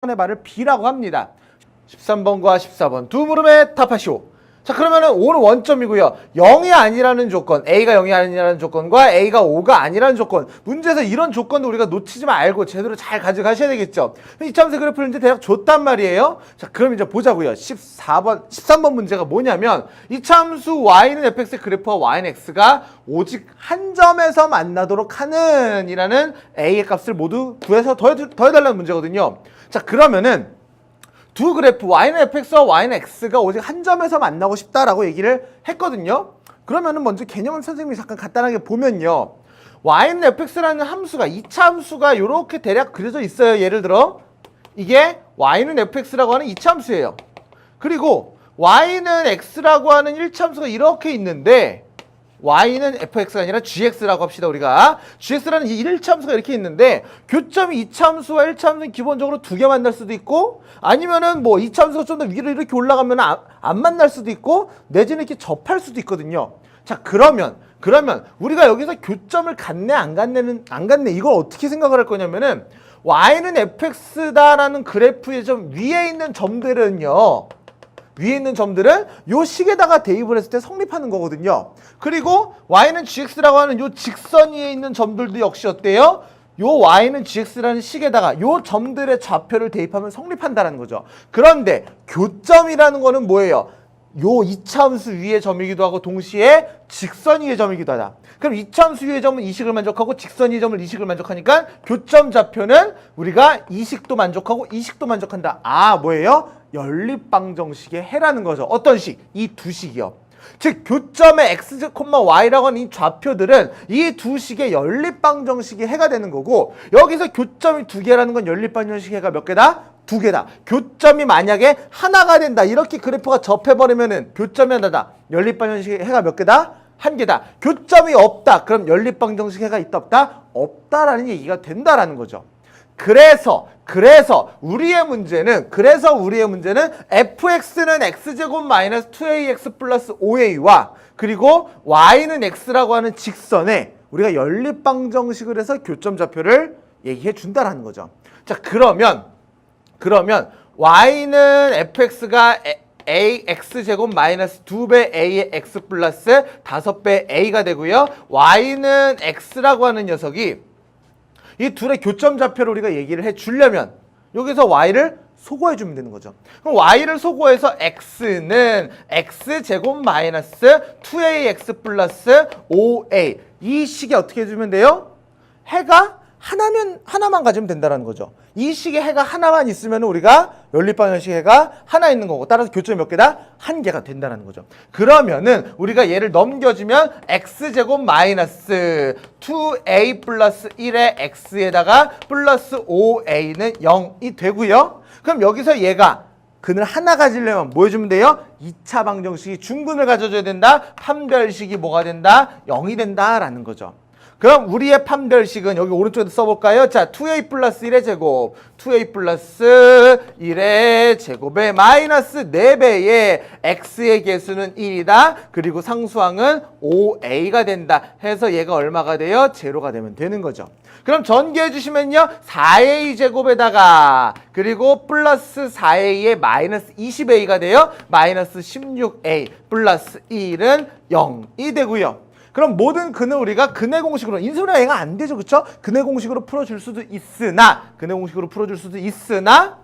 번의 말을 B라고 합니다. 13번과 14번 두 물음에 답하시오. 자, 그러면은 5는 원점이고요. 0이 아니라는 조건, A가 0이 아니라는 조건과 A가 5가 아니라는 조건. 문제에서 이런 조건도 우리가 놓치지 말고 제대로 잘 가져가셔야 되겠죠. 이차함수 그래프를 이제 대략 줬단 말이에요. 자, 그럼 이제 보자고요. 13번 문제가 뭐냐면 이차함수 y는 fx의 그래프와 y는 x가 오직 한 점에서 만나도록 하는 이라는 A의 값을 모두 구해서 더해달라는 문제거든요. 자, 그러면은 두 그래프 y는 fx와 y는 x가 오직 한 점에서 만나고 싶다라고 얘기를 했거든요. 그러면은 먼저 개념을 선생님이 잠깐 간단하게 보면요. y는 fx라는 함수가 2차 함수가 이렇게 대략 그려져 있어요. 예를 들어 이게 y는 fx라고 하는 2차 함수예요. 그리고 y는 x라고 하는 1차 함수가 이렇게 있는데 y는 fx가 아니라 gx라고 합시다. 우리가 gx라는 이 1차 함수가 이렇게 있는데 교점이 2차 함수와 1차 함수는 기본적으로 두 개 만날 수도 있고 아니면은 뭐 2차 함수가 좀 더 위로 이렇게 올라가면 안 만날 수도 있고 내지는 이렇게 접할 수도 있거든요. 자, 그러면 우리가 여기서 교점을 갖네 안 갖네 이걸 어떻게 생각을 할 거냐면은 y는 fx다라는 그래프의 좀 위에 있는 점들은요. 위에 있는 점들은 요 식에다가 대입을 했을 때 성립하는 거거든요. 그리고 y는 gx라고 하는 요 직선 위에 있는 점들도 역시 어때요? 요 y는 gx라는 식에다가 요 점들의 좌표를 대입하면 성립한다는 거죠. 그런데 교점이라는 거는 뭐예요? 요 2차 함수 위의 점이기도 하고 동시에 직선 위의 점이기도 하다. 그럼 2차 함수 위의 점은 이 식을 만족하고 직선 위의 점은 이 식을 만족하니까 교점 좌표는 우리가 이 식도 만족하고 이 식도 만족한다. 아, 뭐예요? 연립방정식의 해라는 거죠. 어떤 식? 이 두 식이요. 즉 교점의 x, y라고 하는 이 좌표들은 이 두 식의 연립방정식의 해가 되는 거고 여기서 교점이 두 개라는 건 연립방정식의 해가 몇 개다? 두 개다. 교점이 만약에 하나가 된다. 이렇게 그래프가 접해버리면은 교점이 하나다. 연립방정식의 해가 몇 개다? 한 개다. 교점이 없다. 그럼 연립방정식의 해가 있다 없다? 없다라는 얘기가 된다라는 거죠. 그래서 우리의 문제는 fx는 x제곱 마이너스 2ax 플러스 5a와 그리고 y는 x라고 하는 직선에 우리가 연립방정식을 해서 교점 좌표를 얘기해 준다라는 거죠. 자, 그러면 y는 fx가 ax제곱 마이너스 2배 a의 x 플러스 5배 a가 되고요. y는 x라고 하는 녀석이 이 둘의 교점 좌표를 우리가 얘기를 해주려면 여기서 y를 소거해주면 되는 거죠. 그럼 y를 소거해서 x는 x제곱 마이너스 2ax 플러스 5a 이 식이 어떻게 해주면 돼요? 해가 하나만 가지면 된다는 거죠. 이 식의 해가 하나만 있으면 우리가 연립방정식 해가 하나 있는 거고 따라서 교점이 몇 개다? 한 개가 된다는 거죠. 그러면은 우리가 얘를 넘겨주면 x제곱 마이너스 2a 플러스 1의 x에다가 플러스 5a는 0이 되고요. 그럼 여기서 얘가 근을 하나 가지려면 뭐 해주면 돼요? 2차 방정식이 중근을 가져줘야 된다. 판별식이 뭐가 된다? 0이 된다라는 거죠. 그럼 우리의 판별식은 여기 오른쪽에도 써볼까요? 자, 2a 플러스 1의 제곱 2a 플러스 1의 제곱에 마이너스 4배의 x의 개수는 1이다. 그리고 상수항은 5a가 된다. 해서 얘가 얼마가 돼요? 제로가 되면 되는 거죠. 그럼 전개해 주시면요. 4a 제곱에다가 그리고 플러스 4a에 마이너스 20a가 돼요. 마이너스 16a 플러스 1은 0이 되고요. 그럼 모든 근을 우리가 근의 공식으로 인수분해가 얘가 안 되죠. 그쵸? 근의 공식으로 풀어줄 수도 있으나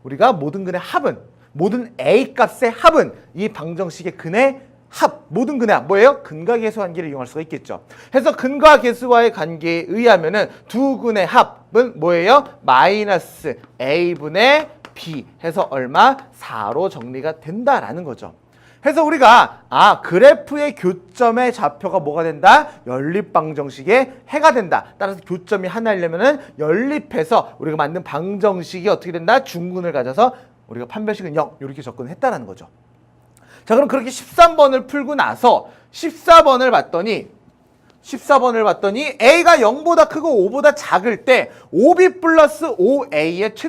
우리가 모든 근의 합은 모든 a 값의 합은 이 방정식의 근의 합 모든 근의 합 뭐예요? 근과 계수 관계를 이용할 수가 있겠죠. 해서 근과 계수와의 관계에 의하면은 두 근의 합은 뭐예요? 마이너스 a분의 b 해서 얼마? 4로 정리가 된다라는 거죠. 그래서 우리가 그래프의 교점의 좌표가 뭐가 된다? 연립방정식의 해가 된다. 따라서 교점이 하나이려면은 연립해서 우리가 만든 방정식이 어떻게 된다? 중근을 가져서 우리가 판별식은 0 이렇게 접근을 했다라는 거죠. 자, 그럼 그렇게 13번을 풀고 나서 14번을 봤더니 a가 0보다 크고 5보다 작을 때 5b 플러스 5a의 최대